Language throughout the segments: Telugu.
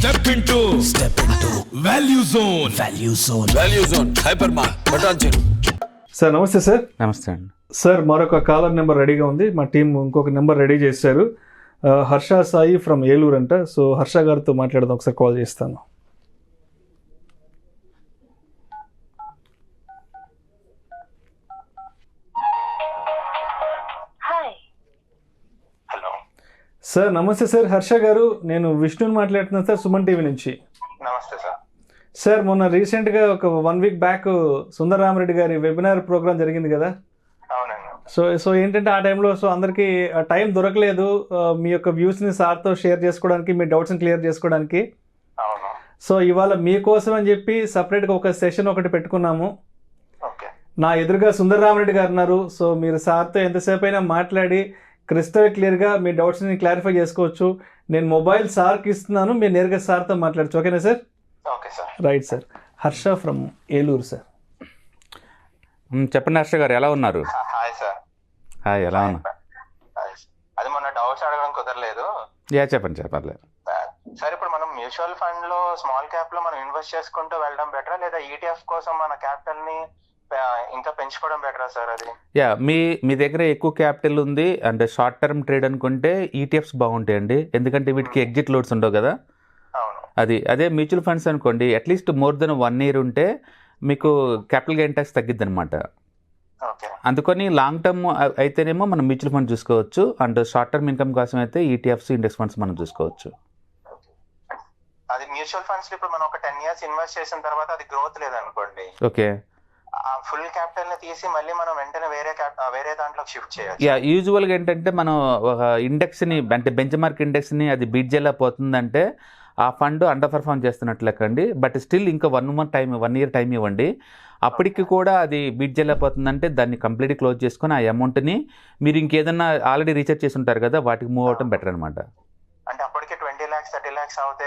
Step into Value Zone. Value Zone. Hypermart. Patanjali. Sir నమస్తే సార్. నమస్తే అండి. సార్ మరొక కాలర్ నెంబర్ రెడీగా ఉంది. మా టీం ఇంకొక నెంబర్ రెడీ చేశారు. హర్ష సాయి ఫ్రమ్ ఏలూరు అంట. సో హర్ష గారితో మాట్లాడదాం, ఒకసారి కాల్ చేస్తాను. సార్ నమస్తే సార్. హర్ష గారు, నేను విష్ణుని మాట్లాడుతున్నాను సార్, సుమన్ టీవీ నుంచి. నమస్తే సార్. సార్ మొన్న రీసెంట్గా ఒక 1 వీక్ బ్యాక్ సుందరరామరెడ్డి గారి వెబినార్ ప్రోగ్రామ్ జరిగింది కదా. అవునండి. సో ఏంటంటే ఆ టైంలో అందరికీ టైం దొరకలేదు మీ యొక్క వ్యూస్ని సార్తో షేర్ చేసుకోవడానికి, మీ డౌట్స్ని క్లియర్ చేసుకోవడానికి. అవును. సో ఇవాళ మీకోసం అని చెప్పి సపరేట్గా ఒక సెషన్ ఒకటి పెట్టుకున్నాము. ఓకే. నా ఎదురుగా సుందరరామరెడ్డి గారు ఉన్నారు. సో మీరు సార్తో ఎంతసేపు అయినా మాట్లాడి క్రిస్టల్ క్లియర్గా మీ డౌట్స్ని క్లారిఫై చేసుకోవచ్చు. నేను మొబైల్ సార్కి ఇస్తున్నాను, మీరు నేరుగా సార్తో మాట్లాడచ్చు. ఓకేనా sir? Okay sir. Right sir. Harsha from Eluru sir. చెప్పండి హర్ష గారు, ఎలా ఉన్నారు? Hi sir. హాయ్, ఎలా ఉన్నారు? అది మొన్న డౌట్స్ అడగడం కుదరలేదు. చెప్పండి. సార్, ఇప్పుడు మనం మ్యూచువల్ ఫండ్ లో స్మాల్ క్యాప్ లో మనం ఇన్వెస్ట్ చేసుకుంటూ వెళ్ళడం బెటరా, లేదా ఈటీఎఫ్ కోసం మన క్యాపిటల్ ని ఇంకా పెంచుకోవడం బెటరా సార్? అది మీ దగ్గర ఎక్కువ క్యాపిటల్ ఉంది అంటే షార్ట్ టర్మ్ ట్రేడ్ అనుకుంటే ఈటీఎఫ్స్ బాగుంటాయండి. ఎందుకంటే వీటికి ఎగ్జిట్ లోడ్స్ ఉండవు కదా. అవును. అదే మ్యూచువల్ ఫండ్స్ అనుకోండి, అట్లీస్ట్ మోర్ దెన్ 1 year ఉంటే మీకు క్యాపిటల్ గెయిన్ ట్యాక్స్ తగ్గిద్ది అనమాట. ఓకే. అందుకని లాంగ్ టర్మ్ అయితేనేమో మనం మ్యూచువల్ ఫండ్ చూసుకోవచ్చు, అండ్ షార్ట్ టర్మ్ ఇన్కమ్ కోసం అయితే ఈటీఎఫ్స్, ఇండెక్స్ ఫండ్స్ మనం చూసుకోవచ్చు. అది మ్యూచువల్ ఫండ్స్ ఇప్పుడు మనం ఒక 10 years ఇన్వెస్ట్ చేసిన తర్వాత అది గ్రోత్ లేదనుకోండి, ఓకే, ఆ ఫుల్ క్యాపిటల్ ని తీసి మళ్ళీ మనం వెంటనే వేరే దాంట్లోకి షిఫ్ట్ చేయొచ్చు. యూజువల్గా ఏంటంటే మనం ఒక ఇండెక్స్ని అంటే బెంచ్ మార్క్ ఇండెక్స్ని అది బీట్ చేయలేకపోతుందంటే ఆ ఫండ్ అండర్ పర్ఫామ్ చేస్తున్నట్లు లెక్కండి. బట్ స్టిల్ ఇంకా 1 year టైం ఇవ్వండి. అప్పటికి కూడా అది బీట్ చేయలేకపోతుందంటే దాన్ని కంప్లీట్గా క్లోజ్ చేసుకొని ఆ అమౌంట్ని మీరు ఇంకేదన్నా ఆల్రెడీ రీఛార్జ్ చేసి ఉంటారు కదా, వాటికి మూవ్ అవటం బెటర్ అనమాట. అంటే అప్పటికి 20 lakhs 30 lakhs అవుతే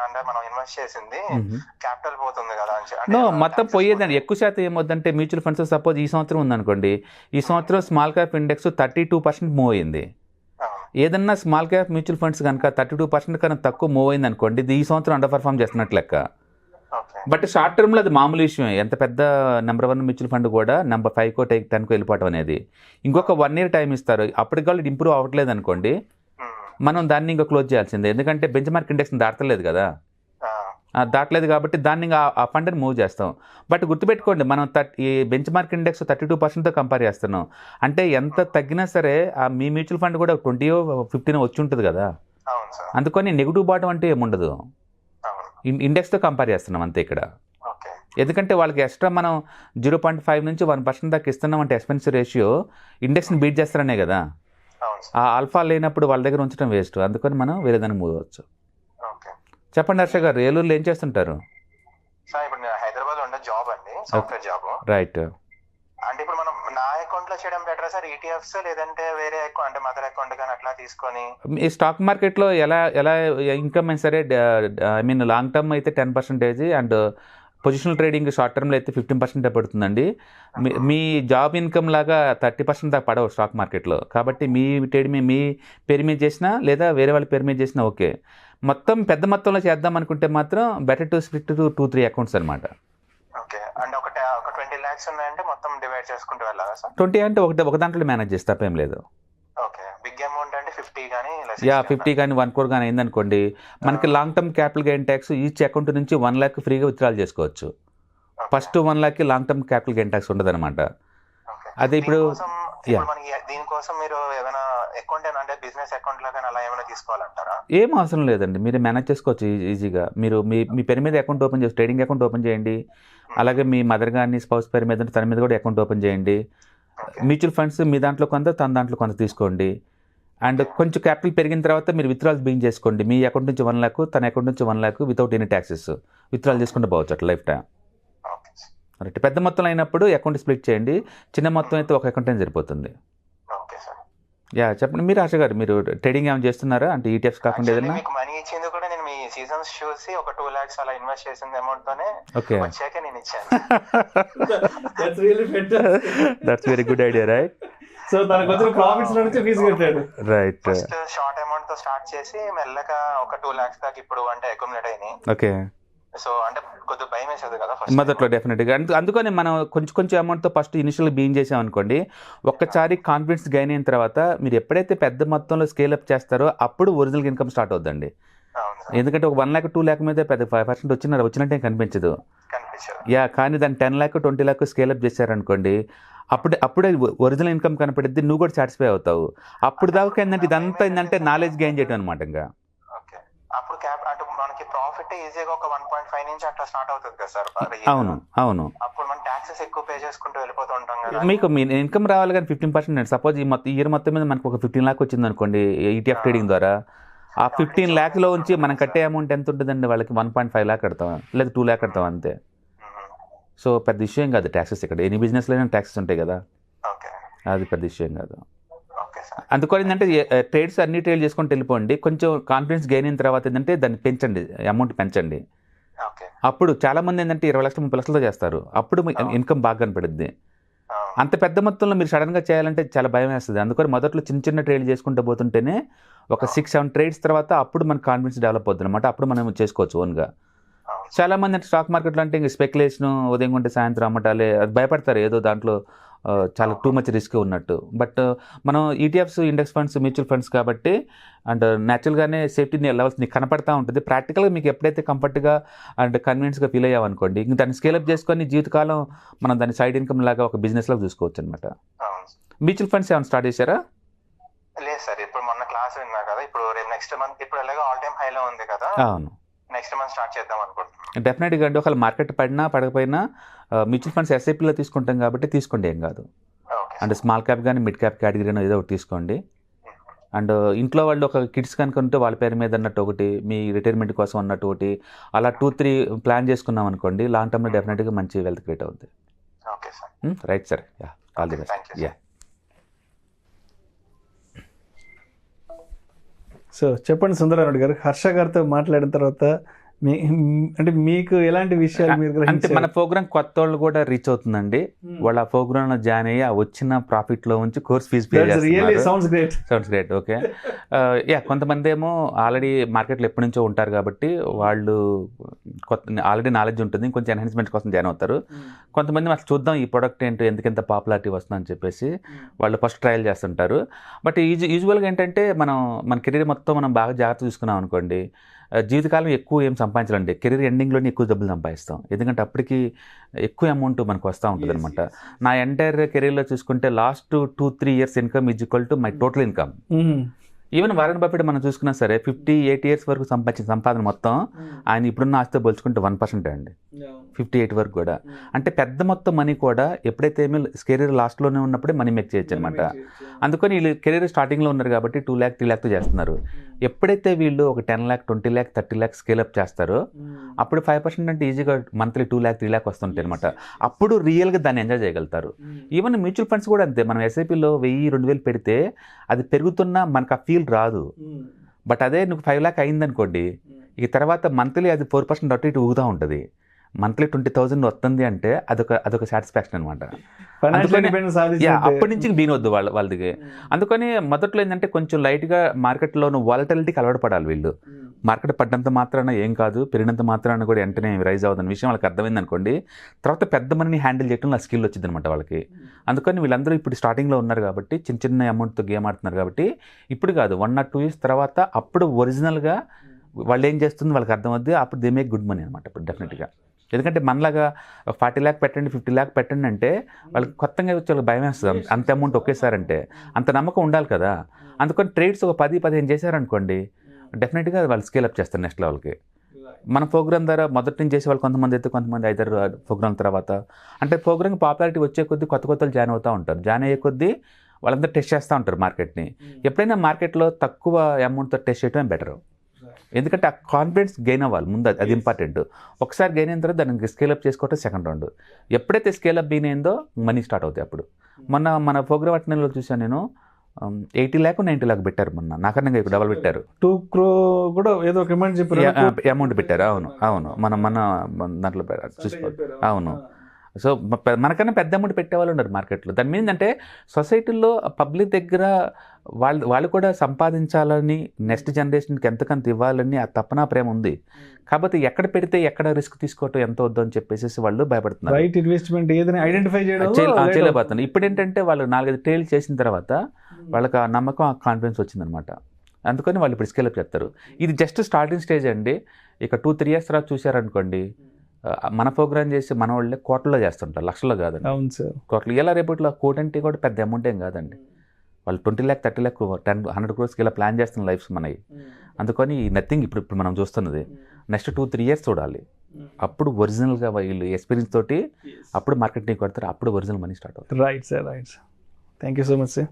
అంటే మనం ఇన్వెస్ట్ చేసింది క్యాపిటల్ పోతుంది కదా. మొత్తం పోయేదండి. ఎక్కువ శాతం ఏమవుతుందంటే మ్యూచువల్ ఫండ్స్ సపోజ్ ఈ సంవత్సరం ఉందనుకోండి, ఈ సంవత్సరం స్మాల్ క్యాప్ ఇండెక్స్ 32% మూవ్ అయింది. ఏదన్నా స్మాల్ క్యాప్ మ్యూచువల్ ఫండ్స్ కనుక 32% కన్నా తక్కువ మూవ్ అయింది అనుకోండి, ఇది ఈ సంవత్సరం అండర్ పర్ఫామ్ చేస్తున్నట్లు లెక్క. బట్ షార్ట్ టర్మ్లో అది మామూలు విషయం. ఎంత పెద్ద నెంబర్ 1 మ్యూచువల్ ఫండ్ కూడా నెంబర్ 5కో 10కో వెళ్ళిపోవడం అనేది. ఇంకొక 1 year టైం ఇస్తారు. అప్పటికి వాళ్ళు ఇంప్రూవ్ అవ్వట్లేదు అనుకోండి, మనం దాన్ని ఇంకా క్లోజ్ చేయాల్సిందే. ఎందుకంటే బెంచ్ మార్క్ ఇండెక్స్ని దాటలేదు కదా, దాటలేదు కాబట్టి దాన్ని ఇంకా ఆ ఫండ్ని మూవ్ చేస్తాం. బట్ గుర్తుపెట్టుకోండి, మనం ఈ బెంచ్ మార్క్ ఇండెక్స్ 32%తో కంపేర్ చేస్తున్నాం. అంటే ఎంత తగ్గినా సరే మీ మ్యూచువల్ ఫండ్ కూడా 20-15 వచ్చి ఉంటుంది కదా. అందుకని నెగిటివ్ బాటం అంటే ఏముండదు, ఇండెక్స్తో కంపేర్ చేస్తున్నాం అంతే ఇక్కడ. ఎందుకంటే వాళ్ళకి ఎక్స్ట్రా మనం 0.5 నుంచి 1% దాకా ఇస్తున్నాం అంటే ఎక్స్పెన్స్ రేషియో ఇండెక్స్ని బీట్ చేస్తారనే కదా. ఆ ఆల్ఫా లేనప్పుడు వాళ్ళ దగ్గర ఉంచడం వేస్ట్. అందుకని మనం వేరే దాన్ని మూవ్ అవ్వచ్చు. చెప్పండి హర్ష గారు, ఏలూరులో ఏం చేస్తుంటారు? హైదరాబాద్ ఉండే జాబ్ అండి, సాఫ్ట్వేర్ జాబ్. రైట్. అంటే ఇప్పుడు మనం నా అకౌంట్ లో చేయడం బెటర్ సార్ ఈటీఎఫ్స్, లేదంటే వేరే అకౌంట్ అంటే మదర్ అకౌంట్ కానీ అట్లా తీసుకొని? ఈ స్టాక్ మార్కెట్లో ఎలా ఇన్కమ్ అయినా సరే, ఐ మీన్ లాంగ్ టర్మ్ అయితే 10% అండ్ పొజిషనల్ ట్రేడింగ్ షార్ట్ టర్మ్లో అయితే 15% పడుతుందండి. మీ జాబ్ ఇన్కమ్ లాగా 30% దాకా పడవు స్టాక్ మార్కెట్లో. కాబట్టి మీ ట్రేడ్ మీ పేరు మీద చేసినా లేదా వేరే వాళ్ళ పేరు మీద చేసినా ఓకే. మొత్తం పెద్ద మొత్తంలో చేద్దాం అనుకుంటే మాత్రం better to split to 2-3 accounts అనమాట. ఓకే. అంటే ఒక 20 lakhs ఉన్నాయంటే మొత్తం డివైడ్ చేసుకుంటూ వెళ్ళాలా సార్? 20 అంటే ఒక దాంట్లో మేనేజ్ చేస్తే తప్పేం లేదు. ఓకే. బిగ్ అమౌంట్ అంటే 50 కానీ 50 కానీ 1 crore కానీ అయిందనుకోండి, మనకి long term capital gain tax each account నుంచి 1 lakh ఫ్రీగా విత్డ్రాల్ చేసుకోవచ్చు. First 1 lakh long term capital gain tax ఉండదు అనమాట. అదే ఇప్పుడు దీనికోసం మీరు ఏమైనా అకౌంట్ అంటే బిజినెస్ అకౌంట్ లో కానీ అలా ఏమైనా తీసుకోవాలంటారా? ఏం అవసరం లేదండి, మీరు మేనేజ్ చేసుకోవచ్చు ఈజీగా. మీరు మీ పేరు మీద అకౌంట్ ఓపెన్ చేసి ట్రేడింగ్ అకౌంట్ ఓపెన్ చేయండి. అలాగే మీ మదర్ కానీ స్పౌస్ పేరు మీద తన మీద కూడా అకౌంట్ ఓపెన్ చేయండి. మ్యూచువల్ ఫండ్స్ మీ దాంట్లో కొంత, తన దాంట్లో కొంత తీసుకోండి. అండ్ కొంచెం క్యాపిటల్ పెరిగిన తర్వాత మీరు విత్డ్రాల్స్ బిగింగ్ చేసుకోండి. మీ అకౌంట్ నుంచి 1 lakh, తన అకౌంట్ నుంచి 1 lakh without any taxes withdrawal చేసుకుంటూ పోవచ్చు అట్లా లైఫ్ టైం. రైట్. పెద్ద మొత్తం అయినప్పుడు అకౌంట్ స్ప్లిట్ చేయండి, చిన్న మొత్తం అయితే ఒక అకౌంట్ అయినా సరిపోతుంది. చెప్పండి మీరు హర్ష గారు, మీరు ట్రేడింగ్ ఏమైనా చేస్తున్నారా అంటే ఈటీఎఫ్స్ కాకుండా ఏదైనా? మీకు మనీ ఇచ్చింది కూడా నేను మీ సీజన్స్ చూసి ఒక 2 lakhs అలా ఇన్వెస్ట్ చేసిన అమౌంట్ తోనే వచ్చాక నేను ఇచ్చాను. That's very good idea, right? So తనకు వచ్చిన ప్రాఫిట్స్ నుంచి ఫీజు కట్టాడు. రైట్. షార్ట్ అమౌంట్ తో స్టార్ట్ చేసి మెల్లగా ఒక 2 lakhs దాకా ఇప్పుడు అంటే అక్యుములేట్ అయినాయి. ఓకే. సో అంటే కొద్దిగా భయం వేసేది కదా ఫస్ట్ మొదట్లో డెఫినెట్గా. అందుకని మనం కొంచెం కొంచెం అమౌంట్తో ఫస్ట్ ఇనిషియల్ బీన్ చేసాం అనుకోండి, ఒక్కసారి కాన్ఫిడెన్స్ గెయిన్ అయిన తర్వాత మీరు ఎప్పుడైతే పెద్ద మొత్తంలో స్కేల్ అప్ చేస్తారో అప్పుడు ఒరిజినల్ ఇన్కమ్ స్టార్ట్ అవుద్దండి. ఎందుకంటే ఒక 1 lakh 2 lakh మీద పెద్ద 5% వచ్చినట్టే కనిపించదు. యా, కానీ దాన్ని 10 lakh 20 lakh స్కేల్ అప్ చేశారనుకోండి, అప్పుడే ఒరిజినల్ ఇన్కమ్ కనపడిద్ది, నువ్వు కూడా సాటిస్ఫై అవుతావు. అప్పుడు దాకా ఏంటంటే ఇదంతా ఏంటంటే నాలెడ్జ్ గెయిన్ చేయడం అనమాట. ఇంకా అప్పుడు క్యాప్ అంటే మనకి ప్రాఫిట్ ఈజీగా ఒక 1.5 నుంచి అట్లా స్టార్ట్ అవుతుంది కదా సార్. అవును అవును. అప్పుడు మనం టాక్సెస్ ఎక్కువ పే చేసుకుంటూ వెళ్ళిపోతూ ఉంటాం కదా. మీకు మీ ఇన్కమ్ రావాలి కానీ 15%. సపోజ్ ఈ ఇయర్ మొత్తం మీద మనకు ఒక 15 lakh వచ్చింది అనుకోండి ETF ట్రేడింగ్ ద్వారా, ఆ 15 lakhs ఉంచి మనం కట్టే అమౌంట్ ఎంత ఉంటుందండి వాళ్ళకి? 1.5 lakh కడతాం లేదా 2 lakh కడతాం అంతే. సో పెద్ద విషయం కాదు ట్యాక్సెస్. ఇక్కడ ఎనీ బిజినెస్లో ట్యాక్సెస్ ఉంటాయి కదా, అది పెద్ద విషయం కాదు. అందుకని ఏంటంటే ట్రేడ్స్ అన్ని ట్రేడ్ చేసుకుంటూ వెళ్ళిపోండి. కొంచెం కాన్ఫిడెన్స్ గెయిన్ అయిన తర్వాత ఏంటంటే దాన్ని పెంచండి, అమౌంట్ పెంచండి. అప్పుడు చాలా మంది ఏంటంటే 20 లక్షలు 30 లక్షలతో చేస్తారు, అప్పుడు ఇన్కమ్ బాగా కనపడుద్ది. అంత పెద్ద మొత్తంలో మీరు సడన్గా చేయాలంటే చాలా భయం వేస్తుంది. అందుకని మొదట్లో చిన్న చిన్న ట్రేడ్ చేసుకుంటూ పోతుంటేనే ఒక 6-7 ట్రేడ్స్ తర్వాత అప్పుడు మనకు కాన్ఫిడెన్స్ డెవలప్ అవుతుంది అనమాట. అప్పుడు మనం చేసుకోవచ్చు ఓన్గా. చాలా మంది అంటే స్టాక్ మార్కెట్లో అంటే ఇంక స్పెక్యులేషన్, ఉదయం కొంటే సాయంత్రం అమ్మటాలే, అది భయపడతారు ఏదో దాంట్లో చాలా టూ మచ్ రిస్క్ ఉన్నట్టు. బట్ మనం ETFs, index funds, mutual funds కాబట్టి అండ్ న్యాచురల్గానే సేఫ్టీ లెవెల్స్ నీకు కనపడతా ఉంటుంది. ప్రాక్టికల్గా మీకు ఎప్పుడైతే కంఫర్ట్గా అండ్ కన్వీనియన్స్గా ఫీల్ అయ్యామనుకోండి, ఇంక దాన్ని స్కేలప్ చేసుకొని జీవితకాలం మనం దాన్ని సైడ్ ఇన్కమ్ లాగా ఒక బిజినెస్ లాగా చూసుకోవచ్చు అనమాట. మ్యూచువల్ ఫండ్స్ ఏమైనా స్టార్ట్ చేశారా? లేదు సార్, ఇప్పుడు మొన్న క్లాస్ విన్నా కదా, ఇప్పుడు రేపు నెక్స్ట్ మంత్ ఇప్పుడు ఎలాగో ఆల్ టైమ్ హైలో ఉంది కదా. అవును, నెక్స్ట్ మంత్ స్టార్ట్ చేద్దాం అనుకుంటున్నాను. డెఫినెట్గా అండి. ఒకవేళ మార్కెట్ పడినా పడకపోయినా మ్యూచువల్ ఫండ్స్ SIPలో తీసుకుంటాం కాబట్టి తీసుకోండి, ఏం కాదు. అండ్ స్మాల్ క్యాప్ కానీ మిడ్ క్యాప్ కేటగిరీ ఏదో ఒకటి తీసుకోండి. అండ్ ఇంట్లో వాళ్ళు ఒక కిడ్స్ కనుక ఉంటే వాళ్ళ పేరు మీద అన్నట్టు ఒకటి, మీ రిటైర్మెంట్ కోసం అన్నట్టు ఒకటి, అలా 2-3 ప్లాన్ చేసుకున్నాం అనుకోండి, లాంగ్ టర్మ్లో డెఫినెట్గా మంచి వెల్త్ క్రియేట్ అవుతుంది. Right sir, yeah, all the best. Yeah. So చెప్పండి సుందరరావు గారు, హర్ష గారితో మాట్లాడిన తర్వాత అంటే మీకు ఎలాంటి విషయాలు మీరు అంటే మన ప్రోగ్రామ్ కొత్త వాళ్ళు కూడా రీచ్ అవుతుందండి. వాళ్ళ ప్రోగ్రామ్ లో జాయిన్ అయ్యి ఆ వచ్చిన ప్రాఫిట్ లో ఉంచి కోర్స్ ఫీజు పే చేస్తారు. Sounds great. ఓకే. యా, కొంతమంది ఏమో ఆల్రెడీ మార్కెట్లో ఎప్పటి నుంచో ఉంటారు కాబట్టి వాళ్ళు ఆల్రెడీ నాలెడ్జ్ ఉంటుంది, కొంచెం ఎన్హాన్స్మెంట్ కోసం జాయిన్ అవుతారు. కొంతమంది అసలు చూద్దాం ఈ ప్రోడక్ట్ ఏంటో, ఎందుకంత పాపులారిటీ వస్తుందని చెప్పేసి వాళ్ళు ఫస్ట్ ట్రయల్ చేస్తుంటారు. బట్ యూజువల్గా ఏంటంటే మన కెరీర్ మొత్తం మనం బాగా జాగ్రత్త చూసుకున్నాం అనుకోండి, జీవితకాలం ఎక్కువ ఏం సంపాదించాలండి, కెరీర్ ఎండింగ్లోనే ఎక్కువ డబ్బులు సంపాదిస్తాం. ఎందుకంటే అప్పటికి ఎక్కువ అమౌంట్ మనకు వస్తూ ఉంటుంది అనమాట. నా ఎంటైర్ కెరీర్లో చూసుకుంటే last 2-3 years income is equal to my total income. Even Warren Buffett మనం చూసుకున్నా సరే 58 years వరకు సంపాదించిన సంపాదన మొత్తం ఆయన ఇప్పుడున్న ఆస్తితో పోల్చుకుంటే 1% అండి, 58 వరకు కూడా. అంటే పెద్ద మొత్తం మనీ కూడా ఎప్పుడైతే కెరీర్ లాస్ట్లోనే ఉన్నప్పుడే మనీ మేక్ చేయొచ్చు అనమాట. అందుకని వీళ్ళు కెరీర్ స్టార్టింగ్లో ఉన్నారు కాబట్టి 2 lakh 3 lakh చేస్తున్నారు. ఎప్పుడైతే వీళ్ళు ఒక 10 lakh 20 lakh 30 lakh స్కేలప్ చేస్తారో అప్పుడు 5% అంటే ఈజీగా మంత్లీ 2 lakh 3 lakh వస్తుంటాయి అనమాట. అప్పుడు రియల్గా దాన్ని ఎంజాయ్ చేయగలుగుతారు. ఈవెన్ మ్యూచువల్ ఫండ్స్ కూడా అంతే. మనం SIPలో 1000-2000 పెడితే అది పెరుగుతున్నా మనకు ఆ ఫీల్ రాదు. బట్ అదే నువ్వు 5 lakh అయిందనుకోండి, ఇక తర్వాత మంత్లీ అది 4% అటు ఇటు ఊగుతూ ఉంటుంది. మంత్లీ 20,000 వస్తుంది అంటే అదొక సాటిస్ఫాక్షన్ అనమాట. అప్పటి నుంచి బీనొద్దు వాళ్ళకి. అందుకని మొదట్లో ఏంటంటే కొంచెం లైట్గా మార్కెట్లోనూ వాలటిలిటీకి అలవాటు పడాలి వీళ్ళు. మార్కెట్ పడ్డంత మాత్రాన ఏం కాదు, పెరిగినంత మాత్రాన కూడా వెంటనే రైజ్ అవుతున్న విషయం వాళ్ళకి అర్థమైంది అనుకోండి, తర్వాత పెద్ద మనీని హ్యాండిల్ చేయడం ఆ స్కిల్ వచ్చింది అనమాట వాళ్ళకి. అందుకని వీళ్ళందరూ ఇప్పుడు స్టార్టింగ్లో ఉన్నారు కాబట్టి చిన్న చిన్న అమౌంట్తో గేమ్ ఆడుతున్నారు కాబట్టి ఇప్పుడు కాదు 1 or 2 years తర్వాత అప్పుడు ఒరిజినల్గా వాళ్ళు ఏం చేస్తుంది వాళ్ళకి అర్థమవుద్ది. అప్పుడు దే మేక్ గుడ్ మనీ అనమాట ఇప్పుడు డెఫినెట్గా. ఎందుకంటే మనలాగా 40 lakh పెట్టండి 50 lakh పెట్టండి అంటే వాళ్ళకి కొత్తగా వచ్చి వాళ్ళకి భయం వేస్తుంది. అంత అమౌంట్ ఒకేసారంటే అంత నమ్మకం ఉండాలి కదా. అందుకని ట్రేడ్స్ ఒక 10-15 చేశారనుకోండి, డెఫినెట్గా వాళ్ళు స్కేలప్ చేస్తారు నెక్స్ట్ లెవెల్కి. మన ప్రోగ్రామ్ ద్వారా మొదటి నుంచి చేసే వాళ్ళు కొంతమంది అయితే కొంతమంది 5-6 ప్రోగ్రామ్ తర్వాత అంటే ప్రోగ్రామ్ పాపులారిటీ వచ్చే కొద్దీ కొత్త జాయిన్ అవుతూ ఉంటారు. జాయిన్ అయ్యే కొద్దీ వాళ్ళందరూ టెస్ట్ చేస్తూ ఉంటారు మార్కెట్ని. ఎప్పుడైనా మార్కెట్లో తక్కువ అమౌంట్తో టెస్ట్ చేయడమే బెటర్. ఎందుకంటే ఆ కాన్ఫిడెన్స్ గెయిన్ అవ్వాలి ముందు, అది ఇంపార్టెంట్. ఒకసారి గెయిన్ అయిన తర్వాత దానికి స్కేలప్ చేసుకోవటం సెకండ్ రౌండ్. ఎప్పుడైతే స్కేలప్ గెయిన్ అయిందో మనీ స్టార్ట్ అవుతాయి అప్పుడు. మన ప్రోగ్రామ్ అటెండర్లో చూసాను నేను 80 lakh 90 lakh పెట్టారు మొన్న, నాకన్నా డబల్ పెట్టారు. 2 crore కూడా ఏదో ఒక అమౌంట్ పెట్టారు. అవును మన దాంట్లో చూసుకోవాలి. అవును. సో మనకన్నా పెద్ద అమౌంట్ పెట్టేవాళ్ళు ఉన్నారు మార్కెట్లో. దాని మీద అంటే సొసైటీలో పబ్లిక్ దగ్గర వాళ్ళు కూడా సంపాదించాలని, నెక్స్ట్ జనరేషన్కి ఎంతకంత ఇవ్వాలని ఆ తపన ప్రేమ ఉంది. కాకపోతే ఎక్కడ పెడితే ఎక్కడ రిస్క్ తీసుకోవటం ఎంత వద్దు అని చెప్పేసి వాళ్ళు భయపడుతున్నారు. రైట్ ఇన్వెస్ట్మెంట్ ఏదైనా ఐడెంటిఫై చేయడం చేయలేకపోతున్నారు. ఇప్పుడు ఏంటంటే వాళ్ళు 4-5 ట్రైల్ చేసిన తర్వాత వాళ్ళకి ఆ నమ్మకం, ఆ కాన్ఫిడెన్స్ వచ్చిందనమాట. అందుకని వాళ్ళు ఇప్పుడు స్కేల్ అప్ చేస్తారు. ఇది జస్ట్ స్టార్టింగ్ స్టేజ్ అండి. ఇక 2-3 years తర్వాత చూశారనుకోండి, మన ప్రోగ్రామ్ చేసి మన వాళ్ళే కోట్లలో చేస్తుంటారు, లక్షల్లో కాదండి. అవును సార్. కోట్లు ఇలా రేపట్లో కోటి అంటే కూడా పెద్ద అమౌంట్ ఏం కాదండి. వాళ్ళు 20 lakh 30 lakh 10-100 crores ఇలా ప్లాన్ చేస్తున్న లైఫ్స్ మనవి. అందుకని నథింగ్ ఇప్పుడు మనం చూస్తున్నది నెక్స్ట్ 2-3 years చూడాలి. అప్పుడు ఒరిజినల్గా వీళ్ళు ఎక్స్పీరియన్స్ తోటి అప్పుడు మార్కెటింగ్ కొడతారు, అప్పుడు ఒరిజినల్ మనీ స్టార్ట్ అవుతుంది. Right sir, right sir. Thank you so much sir.